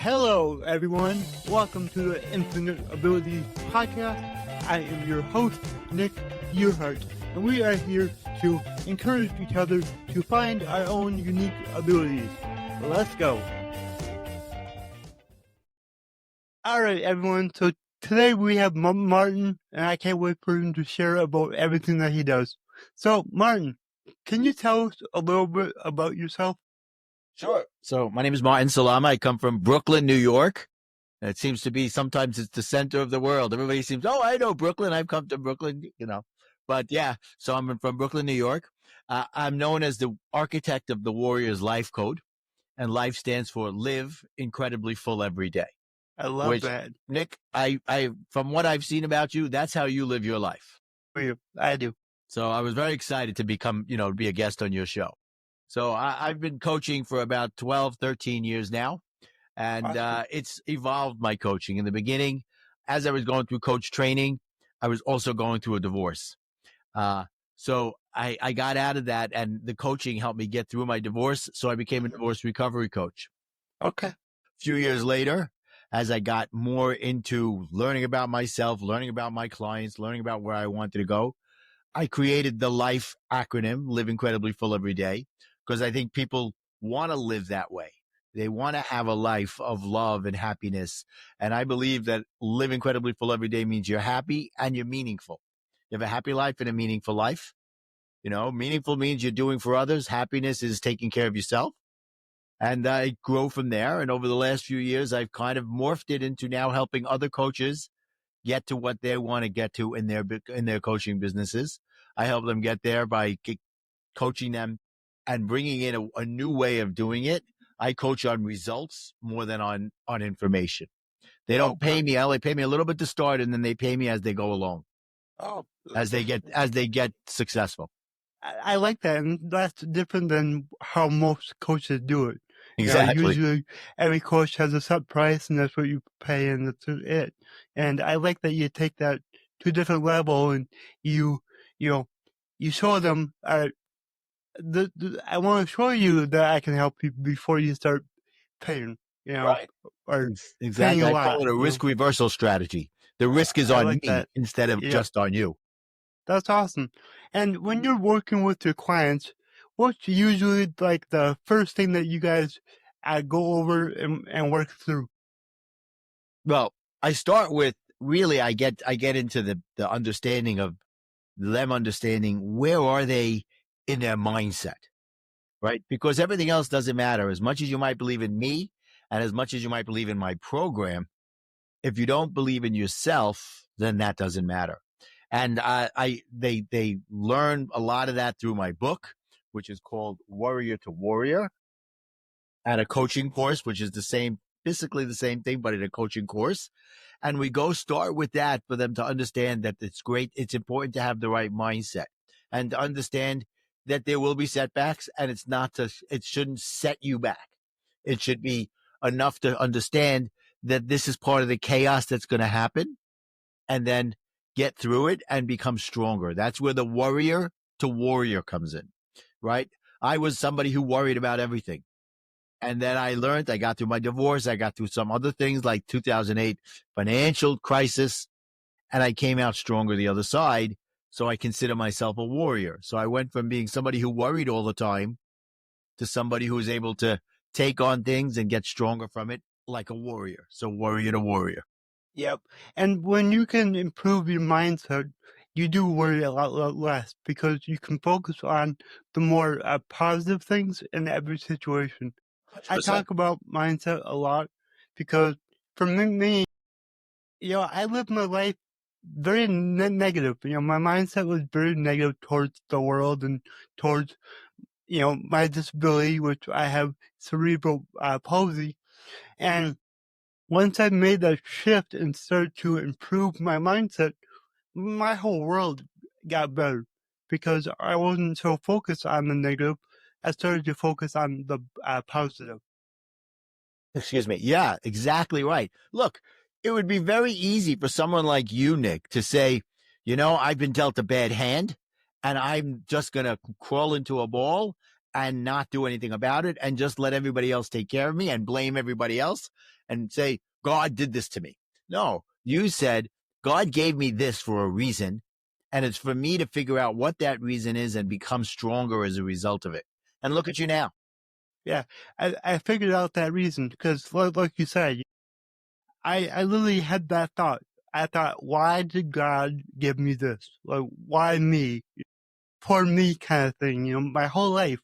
Hello, everyone. Welcome to the Infinite Abilities Podcast. I am your host, Nick Yerhart, and we are here to encourage each other to find our own unique abilities. Let's go. All right, everyone. So today we have Martin, and I can't wait for him to share about everything that he does. So, Martin, can you tell us a little bit about yourself? Sure. So my name is Martin Salama. I come from Brooklyn, New York. It seems to be sometimes it's the center of the world. Everybody seems, oh, I know Brooklyn. I've come to Brooklyn, But yeah, so I'm from Brooklyn, New York. I'm known as the architect of the Warrior's Life Code, and life stands for live incredibly full every day. I love that. Nick, I from what I've seen about you, that's how you live your life. I do. So I was very excited to become, be a guest on your show. So I've been coaching for about 12, 13 years now, and it's evolved my coaching. In the beginning, as I was going through coach training, I was also going through a divorce. So I got out of that, and the coaching helped me get through my divorce, so I became a divorce recovery coach. Okay. A few years later, as I got more into learning about myself, learning about my clients, learning about where I wanted to go, I created the LIFE acronym, Live Incredibly Full Every Day, because I think people want to live that way. They want to have a life of love and happiness. And I believe that live incredibly full every day means you're happy and you're meaningful. You have a happy life and a meaningful life. Meaningful means you're doing for others. Happiness is taking care of yourself. And I grow from there. And over the last few years, I've kind of morphed it into now helping other coaches get to what they want to get to in their coaching businesses. I help them get there by coaching them and bringing in a new way of doing it. I coach on results more than on information. They don't pay me. They pay me a little bit to start, and then they pay me as they go along. As they get successful. I like that, and that's different than how most coaches do it. Exactly. Usually, every coach has a set price, and that's what you pay, and that's it. And I like that you take that to a different level, and you show them. I want to show you that I can help you before you start paying, right. Or exactly. paying a lot. I call it a risk reversal strategy. The risk is on me instead of just on you. That's awesome. And when you're working with your clients, what's usually like the first thing that you guys go over and work through? Well, I start with I get into the understanding of them understanding where are they in their mindset, right? Because everything else doesn't matter. As much as you might believe in me and as much as you might believe in my program, if you don't believe in yourself, then that doesn't matter. And they learn a lot of that through my book, which is called Warrior to Warrior, and a coaching course, which is basically the same thing, but in a coaching course. And we start with that for them to understand that it's great. It's important to have the right mindset and to understand that there will be setbacks, and it shouldn't set you back. It should be enough to understand that this is part of the chaos that's going to happen, and then get through it and become stronger. That's where the warrior to warrior comes in, right? I was somebody who worried about everything. And then I got through my divorce. I got through some other things like 2008 financial crisis, and I came out stronger the other side. So I consider myself a warrior. So I went from being somebody who worried all the time to somebody who was able to take on things and get stronger from it like a warrior. So warrior to warrior. Yep. And when you can improve your mindset, you do worry a lot less because you can focus on the more positive things in every situation. 100%. I talk about mindset a lot because for me, I live my life very negative. My mindset was very negative towards the world and towards, my disability, which I have cerebral palsy. And once I made that shift and started to improve my mindset, my whole world got better because I wasn't so focused on the negative. I started to focus on the positive. Excuse me. Yeah, exactly right. Look, it would be very easy for someone like you, Nick, to say, I've been dealt a bad hand and I'm just going to crawl into a ball and not do anything about it and just let everybody else take care of me and blame everybody else and say, God did this to me. No, you said, God gave me this for a reason. And it's for me to figure out what that reason is and become stronger as a result of it. And look at you now. Yeah, I figured out that reason because, like you said, I literally had that thought. I thought, why did God give me this? Like, why me? Poor me kind of thing, my whole life.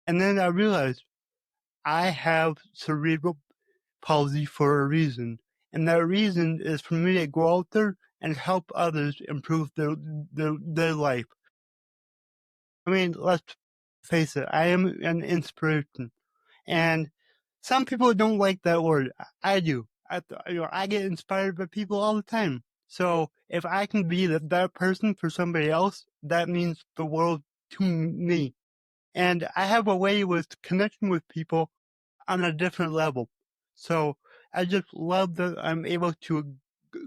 And then I realized I have cerebral palsy for a reason. And that reason is for me to go out there and help others improve their life. I mean, let's face it, I am an inspiration. And some people don't like that word. I do. I get inspired by people all the time. So if I can be that person for somebody else, that means the world to me. And I have a way with connection with people on a different level. So I just love that I'm able to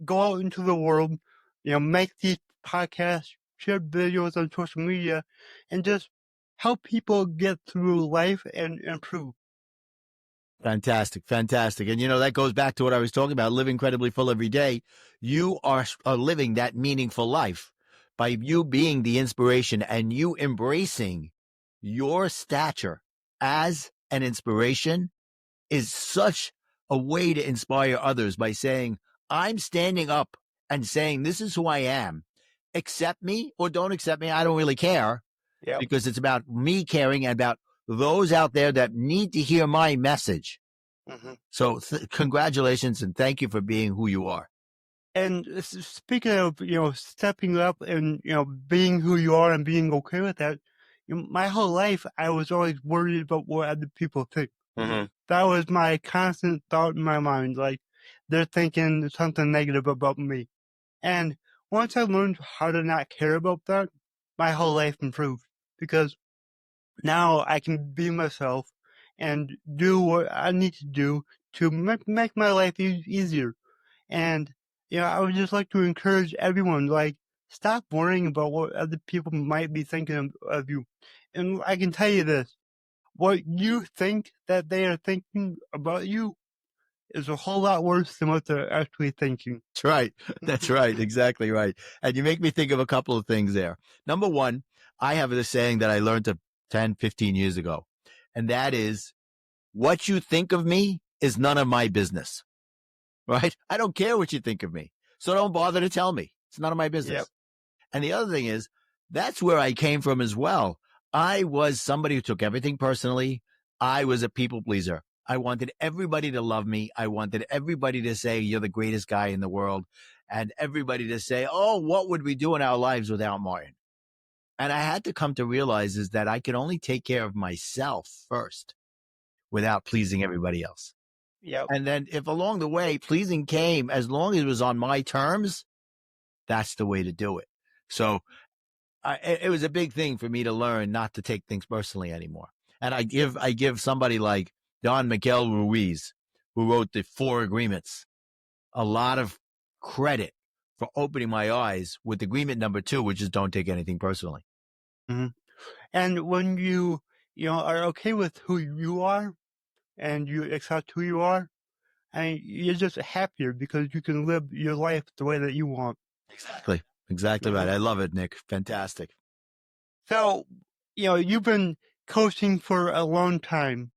go out into the world, make these podcasts, share videos on social media, and just help people get through life and improve. Fantastic. Fantastic. And, that goes back to what I was talking about, live incredibly full every day. You are living that meaningful life by you being the inspiration and you embracing your stature as an inspiration is such a way to inspire others by saying, I'm standing up and saying, this is who I am. Accept me or don't accept me. I don't really care. Yep. Because it's about me caring and about those out there that need to hear my message. Mm-hmm. So congratulations and thank you for being who you are. And speaking of, stepping up and, being who you are and being okay with that, my whole life, I was always worried about what other people think. Mm-hmm. That was my constant thought in my mind. Like, they're thinking something negative about me. And once I learned how to not care about that, my whole life improved because now I can be myself and do what I need to do to make my life easier. And, I would just like to encourage everyone, like, stop worrying about what other people might be thinking of you. And I can tell you this, what you think that they are thinking about you is a whole lot worse than what they're actually thinking. That's right. That's right. Exactly right. And you make me think of a couple of things there. Number one, I have this saying that I learned 10, 15 years ago. And that is, what you think of me is none of my business. Right? I don't care what you think of me. So don't bother to tell me. It's none of my business. Yep. And the other thing is, that's where I came from as well. I was somebody who took everything personally. I was a people pleaser. I wanted everybody to love me. I wanted everybody to say, you're the greatest guy in the world. And everybody to say, oh, what would we do in our lives without Martin? And I had to come to realize is that I could only take care of myself first without pleasing everybody else. Yep. And then if along the way pleasing came, as long as it was on my terms, that's the way to do it. So it was a big thing for me to learn not to take things personally anymore. And I give somebody like Don Miguel Ruiz, who wrote the 4 Agreements, a lot of credit for opening my eyes with agreement number 2, which is don't take anything personally. Mm-hmm. And when you are okay with who you are and you accept who you are, and you're just happier because you can live your life the way that you want. Exactly right. I love it, Nick. Fantastic. So, you've been coaching for a long time.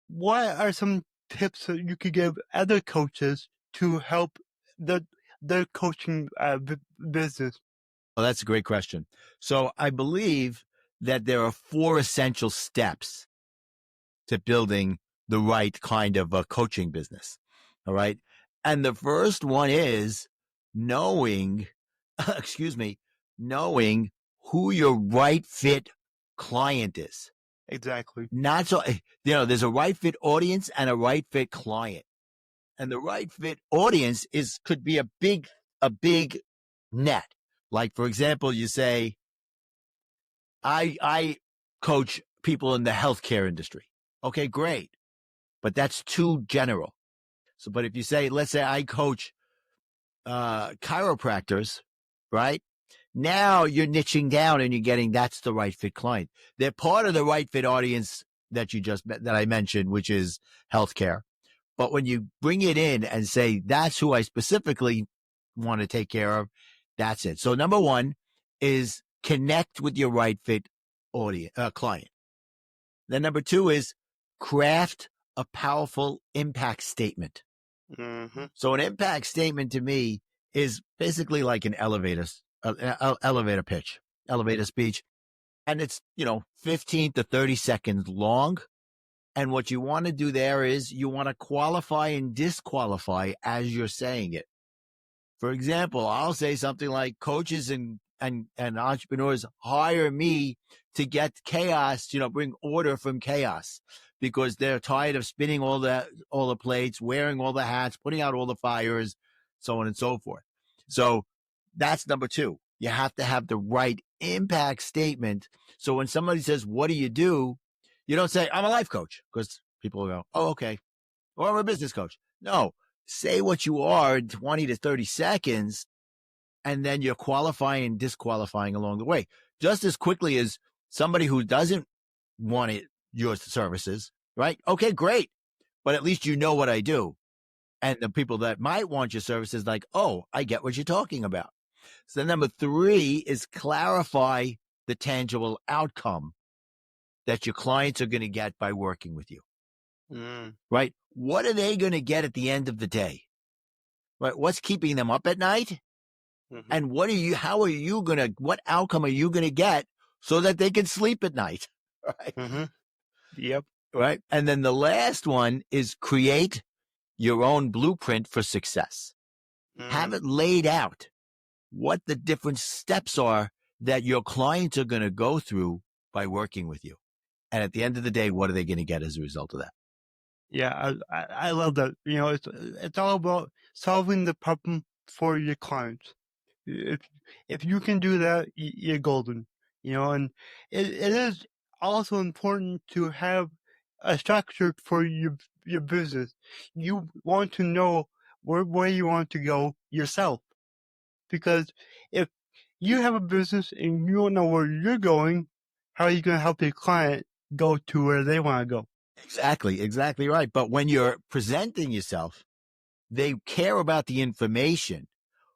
What are some tips that you could give other coaches to help their coaching business? Well, that's a great question. So I believe that there are 4 essential steps to building the right kind of a coaching business. All right. And the first one is knowing, knowing who your right fit client is. Exactly. Not so, there's a right fit audience and a right fit client. And the right fit audience could be a big net. Like, for example, you say, I coach people in the healthcare industry. Okay, great. But that's too general. So, but if you say, let's say I coach chiropractors, right? Now you're niching down and you're getting that's the right fit client. They're part of the right fit audience that I mentioned, which is healthcare. But when you bring it in and say that's who I specifically want to take care of, that's it. So number one is connect with your right fit audience client. Then number two is craft a powerful impact statement. Mm-hmm. So an impact statement to me is basically like an elevator pitch, elevator speech. And it's, 15 to 30 seconds long. And what you want to do there is you want to qualify and disqualify as you're saying it. For example, I'll say something like coaches and entrepreneurs hire me to get chaos, bring order from chaos because they're tired of spinning all the plates, wearing all the hats, putting out all the fires, so on and so forth. So that's number two. You have to have the right impact statement. So when somebody says, what do? You don't say, I'm a life coach, because people will go, oh, okay. Or I'm a business coach. No, say what you are in 20 to 30 seconds, and then you're qualifying and disqualifying along the way. Just as quickly as somebody who doesn't want your services, right? Okay, great. But at least you know what I do. And the people that might want your services, like, oh, I get what you're talking about. So number three is clarify the tangible outcome that your clients are going to get by working with you. Right? What are they going to get at the end of the day? Right? What's keeping them up at night? Mm-hmm. And what outcome are you going to get so that they can sleep at night? Right? Mm-hmm. Yep. Right. And then the last one is create your own blueprint for success. Have it laid out what the different steps are that your clients are going to go through by working with you. And at the end of the day, what are they going to get as a result of that? Yeah, I love that. It's all about solving the problem for your clients. If you can do that, you're golden. And it is also important to have a structure for your business. You want to know where you want to go yourself, because if you have a business and you don't know where you're going, how are you going to help your client go to where they want to go? Exactly right. But when you're presenting yourself, they care about the information,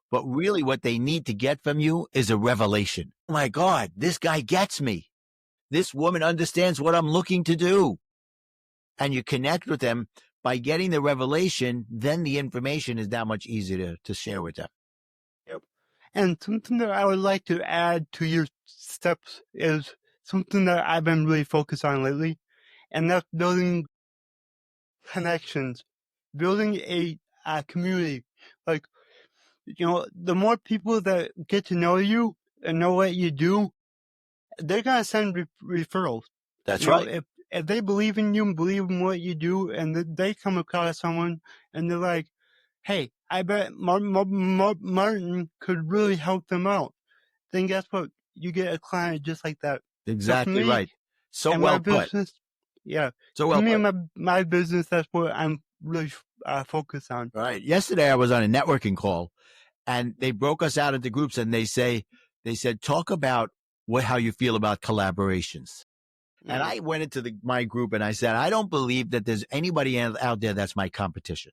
but really what they need to get from you is a revelation. Oh my God, this guy gets me. This woman understands what I'm looking to do. And you connect with them by getting the revelation, then the information is that much easier to share with them. Yep. And something that I would like to add to your steps is something that I've been really focused on lately, and that's building connections, building a community. Like, the more people that get to know you and know what you do, they're going to send referrals. That's right. If they believe in you and believe in what you do, and they come across someone and they're like, hey, I bet Martin could really help them out, then guess what? You get a client just like that. Exactly right. So and well my put. business, yeah. So well For me put. and my business, that's what I'm really focused on. Right. Yesterday I was on a networking call, and they broke us out into groups, and they said, talk about how you feel about collaborations. And I went into my group and I said, I don't believe that there's anybody out there that's my competition.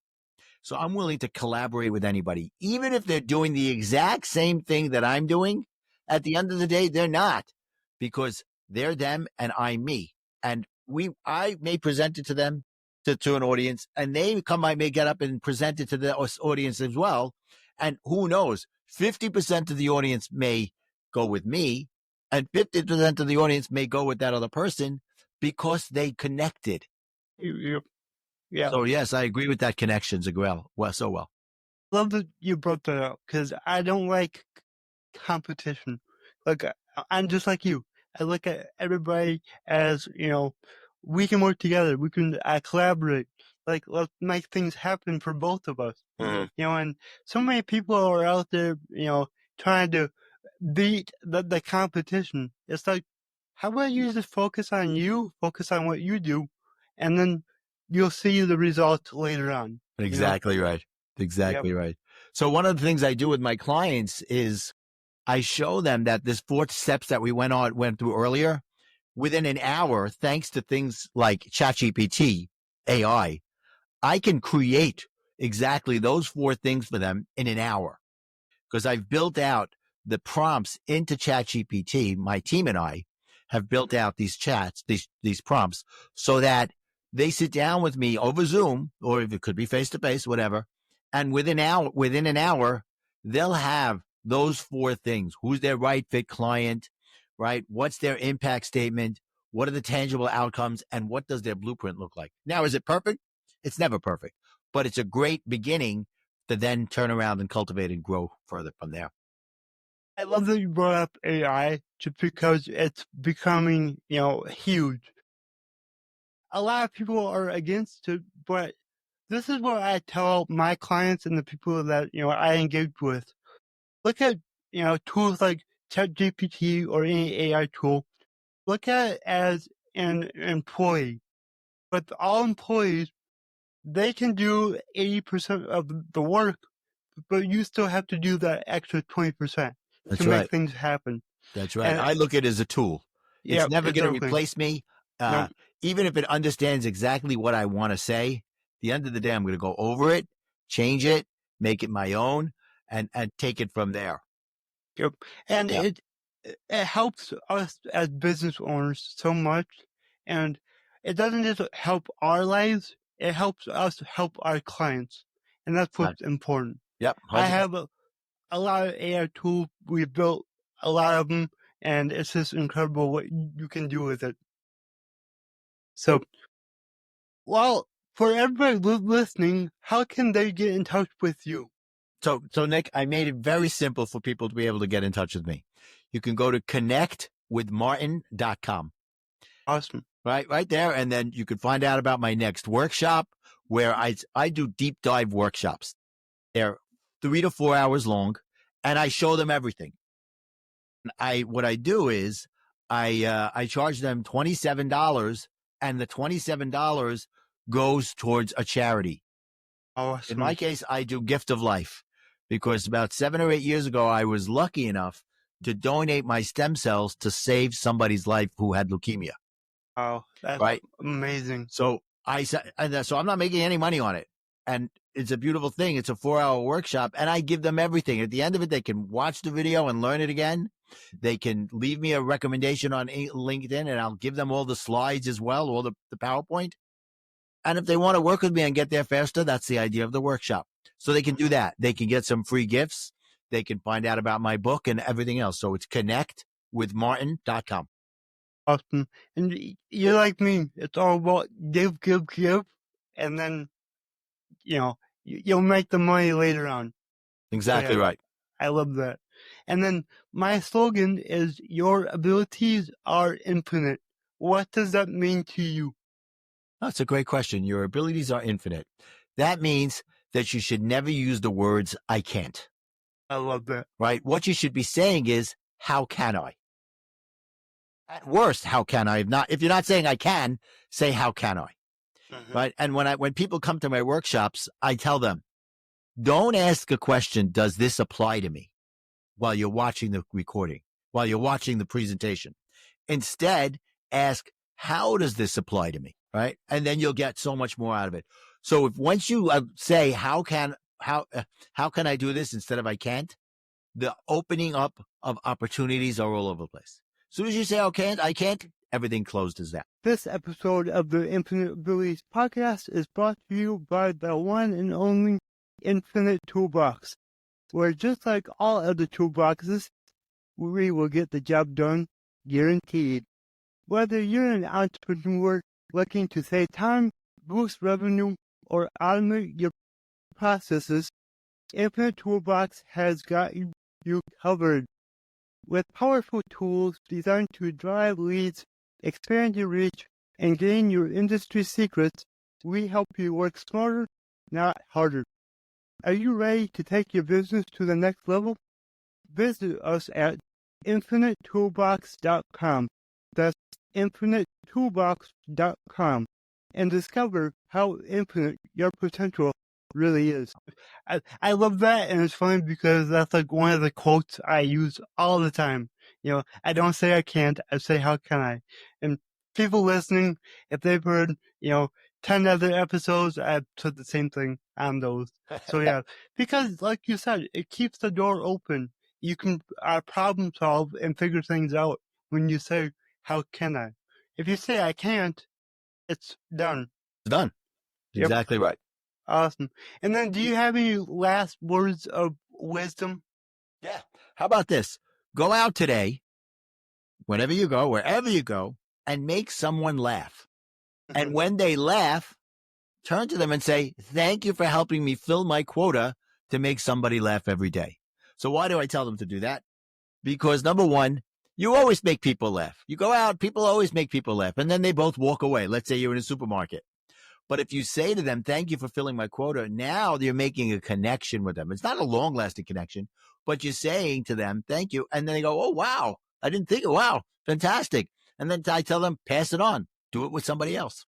So I'm willing to collaborate with anybody, even if they're doing the exact same thing that I'm doing. At the end of the day, they're not, because they're them and I'm me. And I may present it to them, to an audience, and I may get up and present it to the audience as well. And who knows, 50% of the audience may go with me, and 50% of the audience may go with that other person because they connected. Yeah. So yes, I agree with that connections as well. So well. Love that you brought that up, because I don't like competition. Like, I'm just like you. I look at everybody as, we can work together. We can collaborate. Like, let's make things happen for both of us. Mm-hmm. And so many people are out there, trying to beat the competition. It's like, how about you just focus on what you do, and then you'll see the results later on. Exactly right. Exactly right. So one of the things I do with my clients is I show them that this 4 steps that we went through earlier, within an hour, thanks to things like ChatGPT, AI, I can create exactly those 4 things for them in an hour because I've built out the prompts into ChatGPT. My team and I have built out these these prompts so that they sit down with me over Zoom, or if it could be face to face, whatever. And within an hour, they'll have those 4 things. Who's their right fit client, right? What's their impact statement? What are the tangible outcomes? And what does their blueprint look like? Now, is it perfect? It's never perfect, but it's a great beginning to then turn around and cultivate and grow further from there. I love that you brought up AI just because it's becoming, huge. A lot of people are against it, but this is what I tell my clients and the people that, I engage with. Look at, tools like ChatGPT or any AI tool. Look at it as an employee. But all employees, they can do 80% of the work, but you still have to do that extra 20% That's to make right. things happen. That's right. And I look at it as a tool. yeah, It's never going to exactly. replace me. No, Even if it understands exactly what I want to say, at the end of the day, I'm going to go over it, change it, make it my own, and take it from there. yep. And Yeah. it helps us as business owners so much. And it doesn't just help our lives, it helps us help our clients. And that's what's important. Yep. I 100%. have a lot of AI tools. We've built a lot of them, and it's just incredible what you can do with it. So, well, for everybody listening, how can they get in touch with you? So Nick, I made it very simple for people to be able to get in touch with me. You can go to connectwithmartin.com. Awesome. Right there. And then you can find out about my next workshop where I do deep dive workshops. They're 3 to 4 hours long and I show them everything. What I do is I charge them $27 and the $27 goes towards a charity. Awesome. In my case, I do Gift of Life because about 7 or 8 years ago, I was lucky enough to donate my stem cells to save somebody's life who had leukemia. Wow, that's right? amazing. So so I'm not making any money on it. And it's a beautiful thing. It's a 4-hour workshop and I give them everything. At the end of it, they can watch the video and learn it again. They can leave me a recommendation on LinkedIn and I'll give them all the slides as well, all the PowerPoint. And if they want to work with me and get there faster, that's the idea of the workshop. So they can do that. They can get some free gifts. They can find out about my book and everything else. So it's connectwithmartin.com. Awesome. And you're like me. It's all about give, and then, you'll make the money later on. Exactly right. I love that. And then my slogan is your abilities are infinite. What does that mean to you? That's a great question. Your abilities are infinite. That means that you should never use the words, I can't. I love that. Right? What you should be saying is, how can I? At worst, how can I? If you're not saying I can, say, how can I? Mm-hmm. Right? And when people come to my workshops, I tell them, don't ask a question, does this apply to me? While you're watching the recording, while you're watching the presentation. Instead, ask, how does this apply to me? Right? And then you'll get so much more out of it. So once you say, how can I do this instead of I can't, the opening up of opportunities are all over the place. As soon as you say, I can't, everything closed as that. This episode of the Infinite Abilities podcast is brought to you by the one and only Infinite Toolbox, where just like all other toolboxes, we will get the job done, guaranteed. Whether you're an entrepreneur looking to save time, boost revenue, or automate your processes, Infinite Toolbox has got you covered. With powerful tools designed to drive leads, expand your reach, and gain your industry secrets, we help you work smarter, not harder. Are you ready to take your business to the next level? Visit us at infinitetoolbox.com. That's infinitetoolbox.com and discover how infinite your potential Really is. I love that, and it's funny because that's like one of the quotes I use all the time. I don't say I can't, I say how can I? And people listening, if they've heard, 10 other episodes, I've said the same thing on those. So yeah, because like you said, it keeps the door open. You can problem solve and figure things out when you say, how can I? If you say I can't, it's done. It's done. Yep. Exactly right. Awesome. And then do you have any last words of wisdom? Yeah. How about this? Go out today, whenever you go, wherever you go, and make someone laugh. And when they laugh, turn to them and say, thank you for helping me fill my quota to make somebody laugh every day. So why do I tell them to do that? Because number one, you always make people laugh. You go out, people always make people laugh, and then they both walk away. Let's say you're in a supermarket. But if you say to them, thank you for filling my quota, now you're making a connection with them. It's not a long-lasting connection, but you're saying to them, thank you. And then they go, oh, wow, I didn't think, wow, fantastic. And then I tell them, pass it on. Do it with somebody else.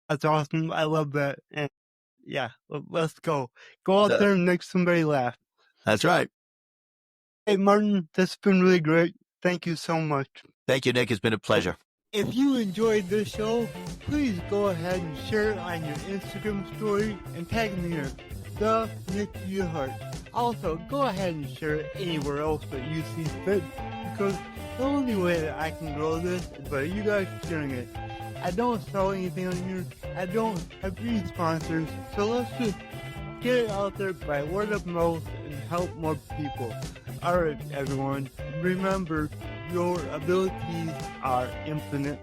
That's awesome. I love that. And yeah, let's go. Go out there and make somebody laugh. That's right. Hey, Martin, this has been really great. Thank you so much. Thank you, Nick. It's been a pleasure. If you enjoyed this show, please go ahead and share it on your Instagram story and tag me here, the Nick Yerhart. Also, go ahead and share it anywhere else that you see fit, because the only way that I can grow this is by you guys sharing it. I don't sell anything on here. I don't have any sponsors, so let's just get it out there by word of mouth and help more people. Alright, everyone, remember, your abilities are infinite.